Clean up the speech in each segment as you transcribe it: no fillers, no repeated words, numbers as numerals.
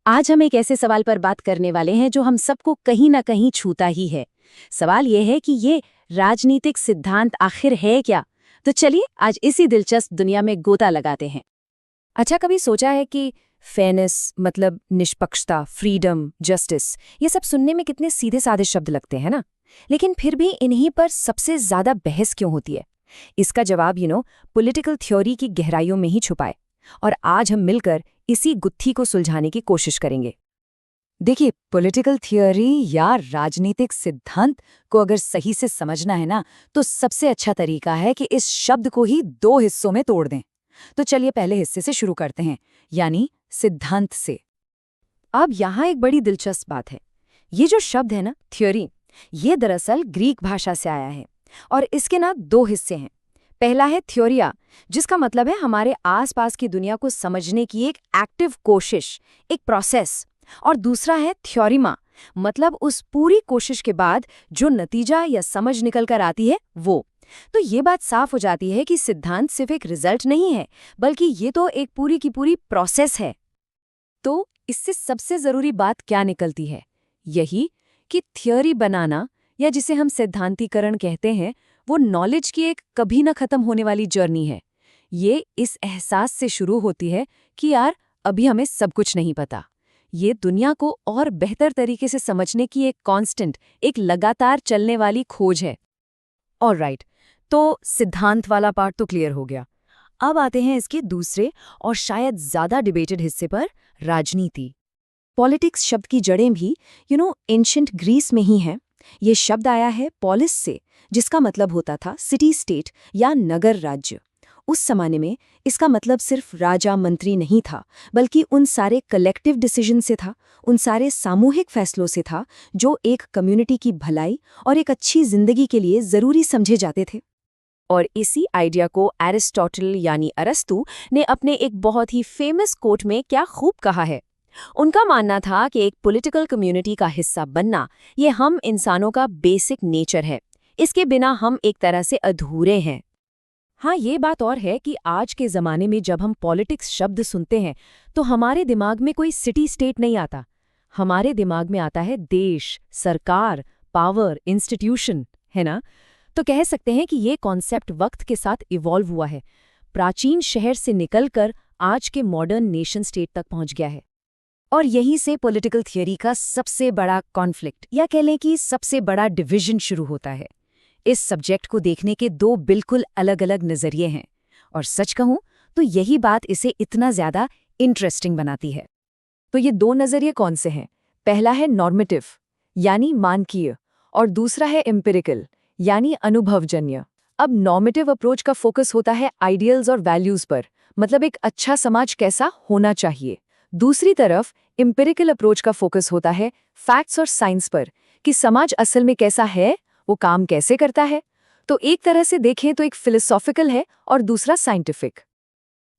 आज हम एक ऐसे सवाल पर बात करने वाले हैं जो हम सबको कहीं ना कहीं छूता ही है। सवाल ये है कि ये राजनीतिक सिद्धांत आखिर है क्या। तो चलिए आज इसी दिलचस्प दुनिया में गोता लगाते हैं। अच्छा, कभी सोचा है कि फेयरनेस मतलब निष्पक्षता, फ्रीडम, जस्टिस, ये सब सुनने में कितने सीधे साधे शब्द लगते हैं ना, लेकिन फिर भी इन्हीं पर सबसे ज्यादा बहस क्यों होती है? इसका जवाब पॉलिटिकल थ्योरी की गहराइयों में ही छुपा है। और आज हम मिलकर इसी गुत्थी को सुलझाने की कोशिश करेंगे। देखिए, पॉलिटिकल थियोरी या राजनीतिक सिद्धांत को अगर सही से समझना है ना, तो सबसे अच्छा तरीका है कि इस शब्द को ही दो हिस्सों में तोड़ दें। तो चलिए पहले हिस्से से शुरू करते हैं, यानी सिद्धांत से। अब यहाँ एक बड़ी दिलचस्प बात है। ये जो शब्द है ना, थ्योरी, ये दरअसल ग्रीक भाषा से आया है और इसके ना दो हिस्से हैं। पहला है थ्योरिया, जिसका मतलब है हमारे आसपास की दुनिया को समझने की एक एक्टिव कोशिश, एक प्रोसेस। और दूसरा है थ्योरीमा, मतलब उस पूरी कोशिश के बाद जो नतीजा या समझ निकल कर आती है वो। तो ये बात साफ हो जाती है कि सिद्धांत सिर्फ एक रिजल्ट नहीं है, बल्कि ये तो एक पूरी की पूरी प्रोसेस है। तो इससे सबसे जरूरी बात क्या निकलती है? यही कि थ्योरी बनाना, या जिसे हम सिद्धांतीकरण कहते हैं, वो नॉलेज की एक कभी न खत्म होने वाली जर्नी है। ये इस एहसास से शुरू होती है कि यार अभी हमें सब कुछ नहीं पता। ये दुनिया को और बेहतर तरीके से समझने की एक कांस्टेंट, एक लगातार चलने वाली खोज है। ऑलराइट, तो सिद्धांत वाला पार्ट तो क्लियर हो गया। अब आते हैं इसके दूसरे और शायद ज्यादा डिबेटेड हिस्से पर, राजनीति। पॉलिटिक्स शब्द की जड़ें भी एंशिएंट ग्रीस में ही हैं। ये शब्द आया है पॉलिस से, जिसका मतलब होता था सिटी स्टेट या नगर राज्य। उस जमाने में इसका मतलब सिर्फ राजा मंत्री नहीं था, बल्कि उन सारे कलेक्टिव डिसीजन से था, उन सारे सामूहिक फैसलों से था जो एक कम्युनिटी की भलाई और एक अच्छी जिंदगी के लिए जरूरी समझे जाते थे। और इसी आइडिया को एरिस्टोटल यानी अरस्तु ने अपने एक बहुत ही फेमस कोट में क्या खूब कहा है। उनका मानना था कि एक पॉलिटिकल कम्युनिटी का हिस्सा बनना ये हम इंसानों का बेसिक नेचर है। इसके बिना हम एक तरह से अधूरे हैं। हाँ, ये बात और है कि आज के ज़माने में जब हम पॉलिटिक्स शब्द सुनते हैं तो हमारे दिमाग में कोई सिटी स्टेट नहीं आता। हमारे दिमाग में आता है देश, सरकार, पावर, इंस्टीट्यूशन, है ना? तो कह सकते हैं कि ये कॉन्सेप्ट वक्त के साथ इवॉल्व हुआ है, प्राचीन शहर से निकलकर आज के मॉडर्न नेशन स्टेट तक पहुंच गया है। और यहीं से पॉलिटिकल थियोरी का सबसे बड़ा कॉन्फ्लिक्ट, या कह लें कि सबसे बड़ा डिवीजन शुरू होता है। इस सब्जेक्ट को देखने के दो बिल्कुल अलग अलग नजरिए हैं, और सच कहूं तो यही बात इसे इतना ज्यादा इंटरेस्टिंग बनाती है। तो ये दो नजरिए कौन से हैं? पहला है नॉर्मेटिव, यानी मानकीय, और दूसरा है एम्पिरिकल, यानी अनुभवजन्य। अब नॉर्मेटिव अप्रोच का फोकस होता है आइडियल्स और वैल्यूज पर, मतलब एक अच्छा समाज कैसा होना चाहिए। दूसरी तरफ एम्पिरिकल अप्रोच का फोकस होता है फैक्ट्स और साइंस पर, कि समाज असल में कैसा है, वो काम कैसे करता है। तो एक तरह से देखें तो एक फिलोसॉफिकल है और दूसरा साइंटिफिक।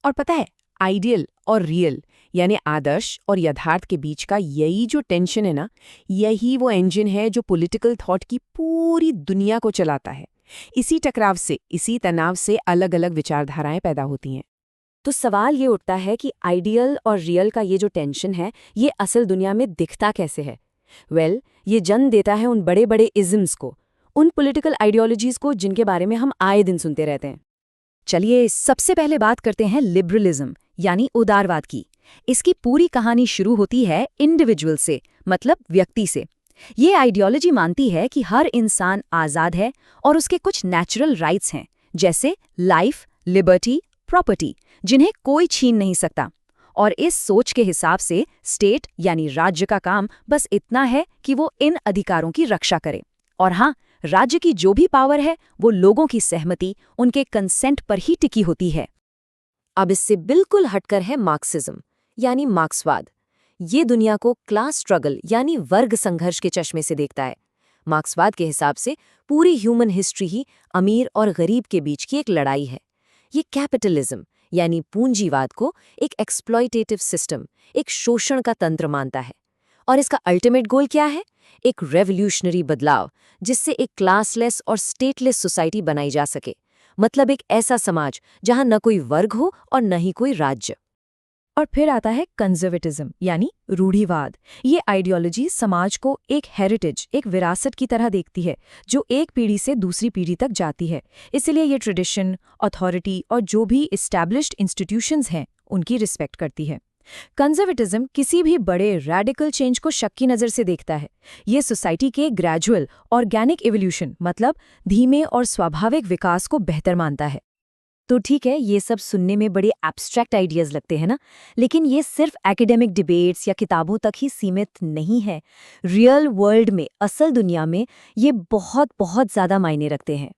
और पता है, आइडियल और रियल, यानी आदर्श और यथार्थ के बीच का यही जो टेंशन है ना, यही वो इंजन है जो पॉलिटिकल थॉट की पूरी दुनिया को चलाता है। इसी टकराव से, इसी तनाव से अलग अलग विचारधाराएं पैदा होती हैं। तो सवाल ये उठता है कि आइडियल और रियल का ये जो टेंशन है, ये असल दुनिया में दिखता कैसे है? ये जन्म देता है उन बड़े बड़े इज़म्स को, उन पॉलिटिकल आइडियोलॉजीज को जिनके बारे में हम आए दिन सुनते रहते हैं। चलिए सबसे पहले बात करते हैं लिबरलिज्म, यानी उदारवाद की। इसकी पूरी कहानी शुरू होती है इंडिविजुअल से, मतलब व्यक्ति से। ये आइडियोलॉजी मानती है कि हर इंसान आज़ाद है और उसके कुछ नेचुरल राइट्स हैं, जैसे लाइफ, लिबर्टी, प्रॉपर्टी, जिन्हें कोई छीन नहीं सकता। और इस सोच के हिसाब से स्टेट यानी राज्य का काम बस इतना है कि वो इन अधिकारों की रक्षा करे। और हाँ, राज्य की जो भी पावर है वो लोगों की सहमति, उनके कंसेंट पर ही टिकी होती है। अब इससे बिल्कुल हटकर है मार्क्सिज्म, यानी मार्क्सवाद। ये दुनिया को क्लास स्ट्रगल यानी वर्ग संघर्ष के चश्मे से देखता है। मार्क्सवाद के हिसाब से पूरी ह्यूमन हिस्ट्री ही अमीर और गरीब के बीच की एक लड़ाई है। ये कैपिटलिज्म यानी पूंजीवाद को एक एक्सप्लॉयटेटिव सिस्टम, एक शोषण का तंत्र मानता है। और इसका अल्टीमेट गोल क्या है? एक रेवोल्यूशनरी बदलाव, जिससे एक क्लासलेस और स्टेटलेस सोसाइटी बनाई जा सके। मतलब एक ऐसा समाज जहां न कोई वर्ग हो और न ही कोई राज्य। और फिर आता है कंजर्वेटिज्म यानी रूढ़िवाद। ये आइडियोलॉजी समाज को एक हेरिटेज, एक विरासत की तरह देखती है जो एक पीढ़ी से दूसरी पीढ़ी तक जाती है। इसीलिए ये ट्रेडिशन, अथॉरिटी और जो भी एस्टैब्लिश्ड इंस्टीट्यूशंस हैं उनकी रिस्पेक्ट करती है। कंजर्वेटिज्म किसी भी बड़े रैडिकल चेंज को शक की नज़र से देखता है। ये सोसाइटी के ग्रेजुअल ऑर्गेनिक इवोल्यूशन मतलब धीमे और स्वाभाविक विकास को बेहतर मानता है। तो ठीक है, ये सब सुनने में बड़े एब्स्ट्रैक्ट आइडियाज लगते हैं ना, लेकिन ये सिर्फ एकेडमिक डिबेट्स या किताबों तक ही सीमित नहीं है। रियल वर्ल्ड में, असल दुनिया में ये बहुत बहुत ज़्यादा मायने रखते हैं।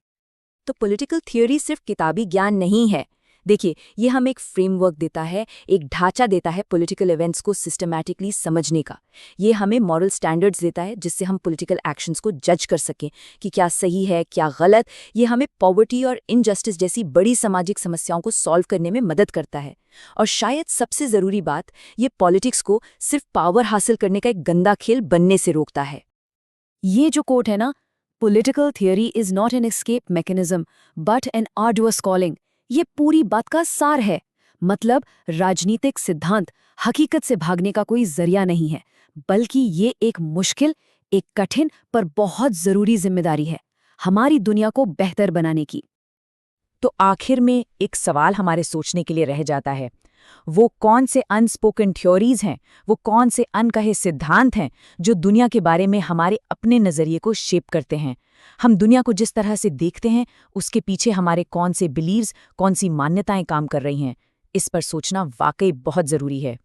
तो पॉलिटिकल थ्योरी सिर्फ किताबी ज्ञान नहीं है। देखिए, ये हमें एक फ्रेमवर्क देता है, एक ढांचा देता है पॉलिटिकल इवेंट्स को सिस्टमैटिकली समझने का। ये हमें मॉरल स्टैंडर्ड्स देता है जिससे हम पॉलिटिकल एक्शंस को जज कर सकें कि क्या सही है, क्या गलत। ये हमें पॉवर्टी और इनजस्टिस जैसी बड़ी सामाजिक समस्याओं को सॉल्व करने में मदद करता है। और शायद सबसे ज़रूरी बात, ये पॉलिटिक्स को सिर्फ पावर हासिल करने का एक गंदा खेल बनने से रोकता है। ये जो कोट है ना, political theory is not an escape mechanism but an arduous calling, ये पूरी बात का सार है। मतलब राजनीतिक सिद्धांत हकीकत से भागने का कोई जरिया नहीं है, बल्कि ये एक मुश्किल, एक कठिन पर बहुत जरूरी जिम्मेदारी है हमारी दुनिया को बेहतर बनाने की। तो आखिर में एक सवाल हमारे सोचने के लिए रह जाता है, वो कौन से अनस्पोकन थ्योरीज हैं, वो कौन से अनकहे सिद्धांत हैं जो दुनिया के बारे में हमारे अपने नज़रिए को शेप करते हैं। हम दुनिया को जिस तरह से देखते हैं उसके पीछे हमारे कौन से बिलीव्स, कौन सी मान्यताएं काम कर रही हैं। इस पर सोचना वाकई बहुत ज़रूरी है।